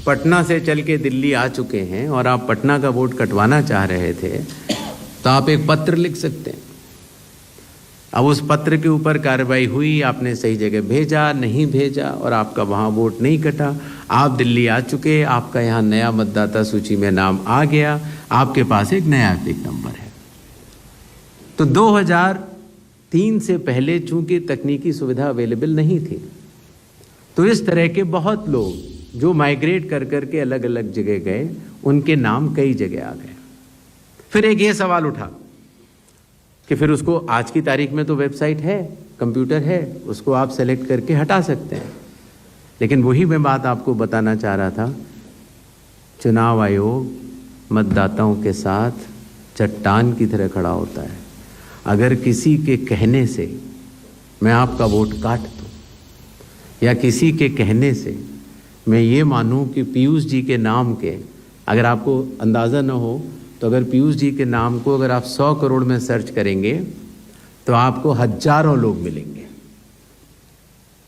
पटना से चल के दिल्ली आ चुके हैं और आप पटना का वोट कटवाना चाह रहे थे, तो आप एक पत्र लिख सकते हैं। अब उस पत्र के ऊपर कार्रवाई हुई, आपने सही जगह भेजा, नहीं भेजा, और आपका वहाँ वोट नहीं कटा। आप दिल्ली आ चुके, आपका यहाँ नया मतदाता सूची में नाम आ गया, आपके पास एक नया एपिक नंबर है। तो 2003 से पहले चूंकि तकनीकी सुविधा अवेलेबल नहीं थी, तो इस तरह के बहुत लोग जो माइग्रेट कर कर के अलग अलग जगह गए, उनके नाम कई जगह आ गए। फिर एक ये सवाल उठा कि फिर उसको आज की तारीख में तो वेबसाइट है, कंप्यूटर है, उसको आप सेलेक्ट करके हटा सकते हैं। लेकिन वही मैं बात आपको बताना चाह रहा था, चुनाव आयोग मतदाताओं के साथ चट्टान की तरह खड़ा होता है। अगर किसी के कहने से मैं आपका वोट काट दूं, या किसी के कहने से मैं ये मानूं कि पीयूष जी के नाम के, अगर आपको अंदाज़ा न हो तो अगर पीयूष जी के नाम को अगर आप 100 करोड़ में सर्च करेंगे तो आपको हजारों लोग मिलेंगे।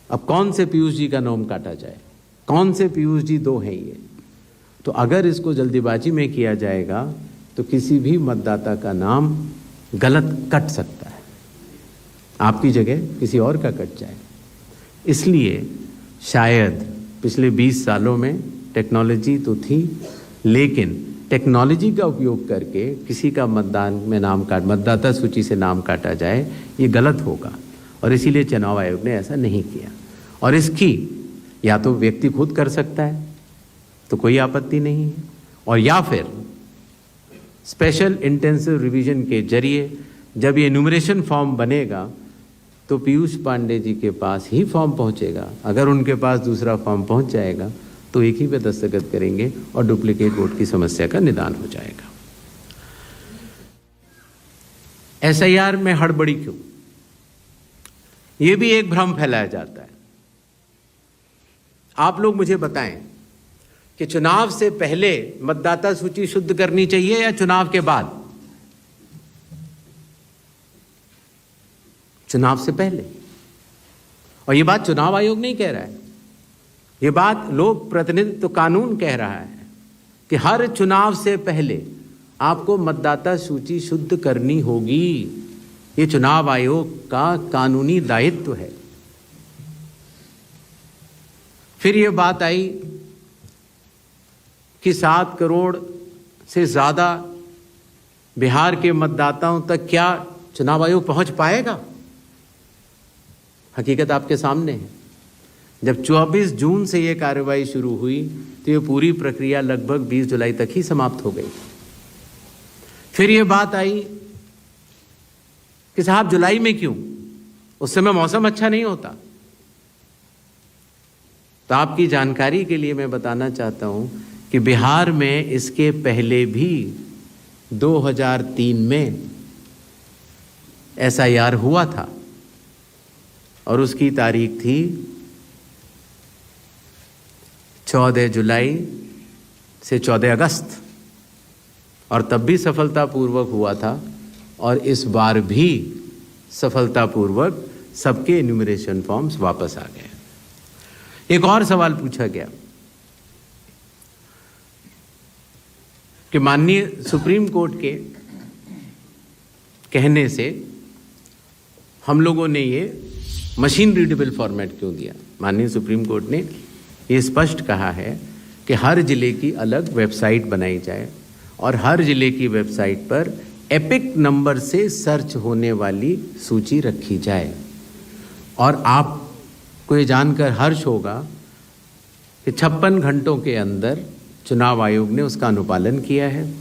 अब कौन से पीयूष जी का नाम काटा जाए, कौन से पीयूष जी दो हैं ये? तो अगर इसको जल्दीबाजी में किया जाएगा तो किसी भी मतदाता का नाम गलत कट सकता है, आपकी जगह किसी और का कट जाए। इसलिए शायद पिछले 20 सालों में टेक्नोलॉजी तो थी, लेकिन टेक्नोलॉजी का उपयोग करके किसी का मतदाता सूची से नाम काटा जाए, ये गलत होगा। और इसीलिए चुनाव आयोग ने ऐसा नहीं किया। और इसकी या तो व्यक्ति खुद कर सकता है तो कोई आपत्ति नहीं है, और या फिर स्पेशल इंटेंसिव रिवीजन के जरिए जब ये एन्यूमरेशन फॉर्म बनेगा तो पीयूष पांडे जी के पास ही फॉर्म पहुंचेगा। अगर उनके पास दूसरा फॉर्म पहुंच जाएगा तो एक ही पे दस्तखत करेंगे और डुप्लीकेट वोट की समस्या का निदान हो जाएगा। एसआईआर में हड़बड़ी क्यों? यह भी एक भ्रम फैलाया जाता है। आप लोग मुझे बताएं कि चुनाव से पहले मतदाता सूची शुद्ध करनी चाहिए या चुनाव के बाद? चुनाव से पहले। और यह बात चुनाव आयोग नहीं कह रहा है, यह बात लोक प्रतिनिधित्व कानून कह रहा है कि हर चुनाव से पहले आपको मतदाता सूची शुद्ध करनी होगी। यह चुनाव आयोग का कानूनी दायित्व है। फिर यह बात आई कि 7 करोड़ से ज्यादा बिहार के मतदाताओं तक क्या चुनाव आयोग पहुंच पाएगा? हकीकत आपके सामने है। जब 24 जून से यह कार्रवाई शुरू हुई तो यह पूरी प्रक्रिया लगभग 20 जुलाई तक ही समाप्त हो गई। फिर यह बात आई कि साहब जुलाई में क्यों? उस समय मौसम अच्छा नहीं होता। तो आपकी जानकारी के लिए मैं बताना चाहता हूं कि बिहार में इसके पहले भी 2003 में एसआईआर हुआ था और उसकी तारीख थी 14 जुलाई से 14 अगस्त, और तब भी सफलतापूर्वक हुआ था। और इस बार भी सफलतापूर्वक सबके एन्यूमरेशन फॉर्म्स वापस आ गए। एक और सवाल पूछा गया कि माननीय सुप्रीम कोर्ट के कहने से हम लोगों ने ये मशीन रीडेबल फॉर्मेट क्यों दिया? माननीय सुप्रीम कोर्ट ने ये स्पष्ट कहा है कि हर जिले की अलग वेबसाइट बनाई जाए और हर जिले की वेबसाइट पर एपिक नंबर से सर्च होने वाली सूची रखी जाए। और आपको ये जानकर हर्ष होगा कि 56 घंटों के अंदर चुनाव आयोग ने उसका अनुपालन किया है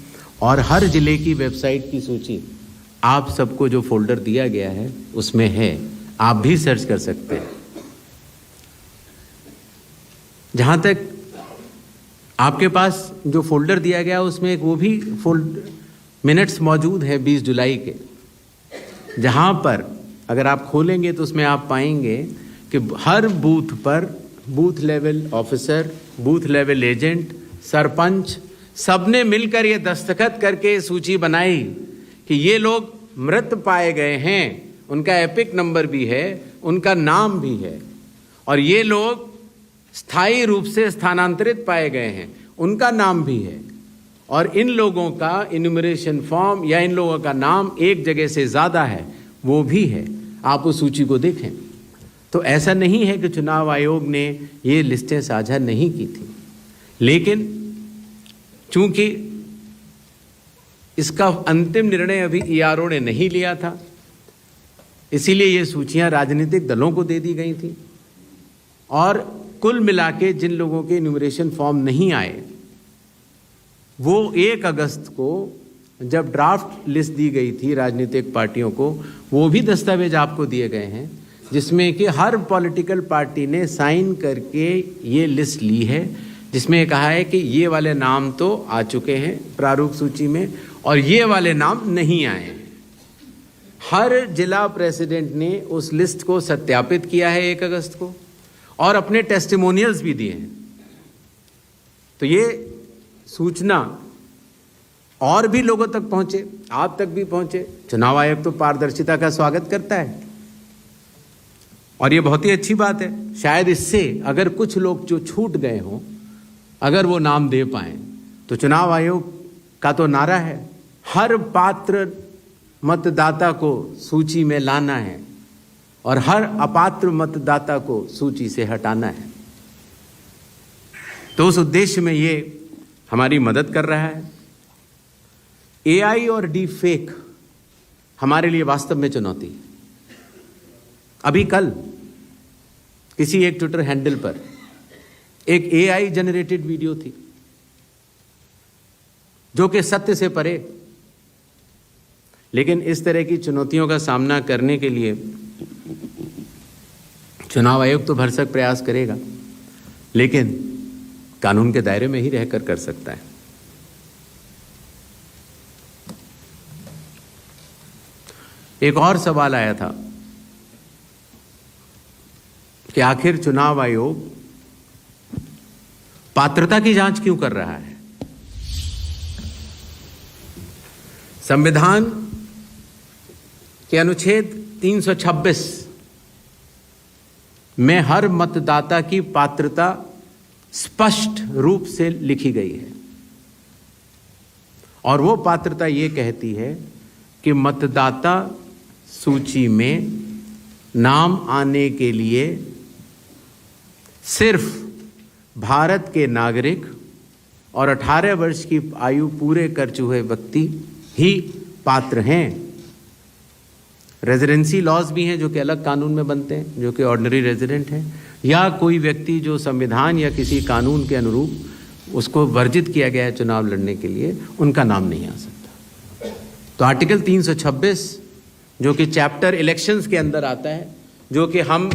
और हर जिले की वेबसाइट की सूची आप सबको जो फोल्डर दिया गया है उसमें है, आप भी सर्च कर सकते हैं। जहां तक आपके पास जो फोल्डर दिया गया उसमें एक वो भी मिनट्स मौजूद है 20 जुलाई के, जहां पर अगर आप खोलेंगे तो उसमें आप पाएंगे कि हर बूथ पर booth level officer, booth level agent, sarpanch सबने मिलकर ये दस्तखत करके सूची बनाई कि ये लोग मृत पाए गए हैं, उनका एपिक नंबर भी है, उनका नाम भी है और ये लोग स्थायी रूप से स्थानांतरित पाए गए हैं उनका नाम भी है, और इन लोगों का इन्यूमरेशन फॉर्म या इन लोगों का नाम एक जगह से ज़्यादा है वो भी है। आप उस सूची को देखें। तो ऐसा नहीं है कि चुनाव आयोग ने ये लिस्टें साझा नहीं की थी, लेकिन चूंकि इसका अंतिम निर्णय अभी ईआरओ ने नहीं लिया था, इसीलिए ये सूचियां राजनीतिक दलों को दे दी गई थी। और कुल मिला के जिन लोगों के इन्यूमरेशन फॉर्म नहीं आए, वो 1 अगस्त को जब ड्राफ्ट लिस्ट दी गई थी राजनीतिक पार्टियों को, वो भी दस्तावेज आपको दिए गए हैं जिसमें कि हर पॉलिटिकल पार्टी ने साइन करके ये लिस्ट ली है, जिसमें कहा है कि ये वाले नाम तो आ चुके हैं प्रारूप सूची में और ये वाले नाम नहीं आए हैं। हर जिला प्रेसिडेंट ने उस लिस्ट को सत्यापित किया है 1 अगस्त को और अपने टेस्टिमोनियल्स भी दिए हैं। तो ये सूचना और भी लोगों तक पहुंचे, आप तक भी पहुंचे। चुनाव आयोग तो पारदर्शिता का स्वागत करता है और ये बहुत ही अच्छी बात है। शायद इससे अगर कुछ लोग जो छूट गए हों, अगर वो नाम दे पाएं, तो चुनाव आयोग का तो नारा है हर पात्र मतदाता को सूची में लाना है और हर अपात्र मतदाता को सूची से हटाना है। तो उस उद्देश्य में ये हमारी मदद कर रहा है। एआई और डी फेक हमारे लिए वास्तव में चुनौती है। अभी कल किसी एक ट्विटर हैंडल पर एक एआई जनरेटेड वीडियो थी जो कि सत्य से परे, लेकिन इस तरह की चुनौतियों का सामना करने के लिए चुनाव आयोग तो भरसक प्रयास करेगा, लेकिन कानून के दायरे में ही रहकर कर सकता है। एक और सवाल आया था कि आखिर चुनाव आयोग पात्रता की जांच क्यों कर रहा है। संविधान के अनुच्छेद 326 में हर मतदाता की पात्रता स्पष्ट रूप से लिखी गई है और वो पात्रता ये कहती है कि मतदाता सूची में नाम आने के लिए सिर्फ भारत के नागरिक और 18 वर्ष की आयु पूरे कर चुके व्यक्ति ही पात्र हैं। रेजिडेंसी लॉज भी हैं जो कि अलग कानून में बनते हैं, जो कि ऑर्डिनरी रेजिडेंट हैं, या कोई व्यक्ति जो संविधान या किसी कानून के अनुरूप उसको वर्जित किया गया है चुनाव लड़ने के लिए, उनका नाम नहीं आ सकता। तो आर्टिकल 326 जो कि चैप्टर इलेक्शंस के अंदर आता है, जो कि हम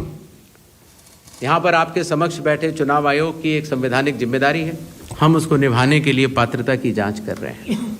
यहाँ पर आपके समक्ष बैठे चुनाव आयोग की एक संवैधानिक जिम्मेदारी है, हम उसको निभाने के लिए पात्रता की जांच कर रहे हैं।